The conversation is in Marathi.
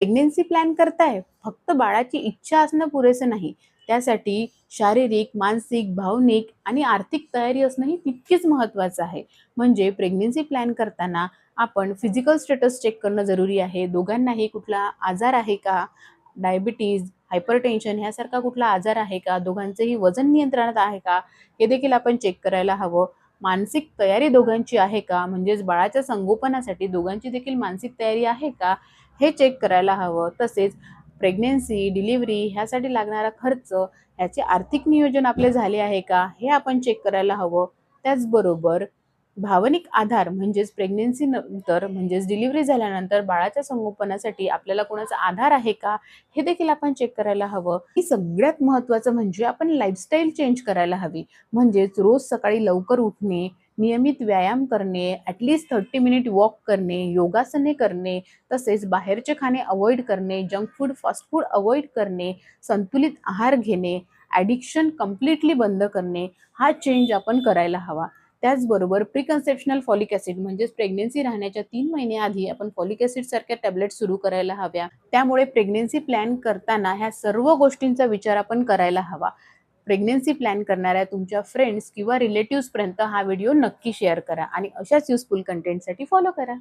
प्रेग्नन्सी प्लॅन करताय, फक्त बाळाची इच्छा असणं पुरेसं नाही. त्यासाठी शारीरिक, मानसिक, भावनिक आणि आर्थिक तयारी असणंही तितकीच महत्त्वाचं आहे. म्हणजे प्रेग्नन्सी प्लॅन करताना आपण फिजिकल स्टेटस चेक करणं जरुरी आहे. दोघांनाही कुठला आजार आहे का? डायबिटीज, हायपरटेन्शन ह्यासारखा कुठला आजार आहे का? दोघांचंही वजन नियंत्रणात आहे का? हे देखील आपण चेक करायला हवं. मानसिक तयारी दोघांची आहे का? म्हणजेच बाळाच्या संगोपनासाठी दोघांची देखील मानसिक तयारी आहे का? हे चेक करायला हवं. तसेच प्रेग्नन्सी, डिलिव्हरी ह्यासाठी लागणारा खर्च, ह्याचे आर्थिक नियोजन आपले झाले आहे का? हे आपण चेक करायला हवं. त्याचबरोबर भावनिक आधार म्हणजेच प्रेग्नन्सी नंतर म्हणजेच डिलिव्हरी झाल्यानंतर बाळाच्या संगोपनासाठी आपल्याला कोणाचा आधार आहे का? हे देखील आपण चेक करायला हवं. ही सगळ्यात महत्त्वाचं म्हणजे आपण लाईफस्टाईल चेंज करायला हवी. म्हणजेच रोज सकाळी लवकर उठणे, नियमित व्यायाम करणे, ॲटलीस्ट 30 मिनिट वॉक करणे, योगासने करणे, तसेच बाहेरचे खाणे अव्हॉइड करणे, junk food, fast food avoid करणे, संतुलित आहार घेणे, ॲडिक्शन कंप्लीटली बंद करणे, हा चेंज आपण करायला हवा. त्याचबरोबर प्रिकन्सेप्शनल फॉलिक ॲसिड म्हणजेच प्रेग्नन्सी राहण्याच्या 3 महिने आधी आपण फॉलिक ॲसिड सारख्या टॅबलेट्स सुरू करायला हव्या. त्यामुळे प्रेग्नन्सी प्लॅन करताना ह्या सर्व गोष्टींचा विचार आपण करायला हवा. प्रेग्नन्सी प्लॅन करणाऱ्या तुमच्या फ्रेंड्स किंवा रिलेटिव्हजपर्यंत हा व्हिडिओ नक्की शेअर करा आणि अशाच युजफुल कंटेंटसाठी फॉलो करा.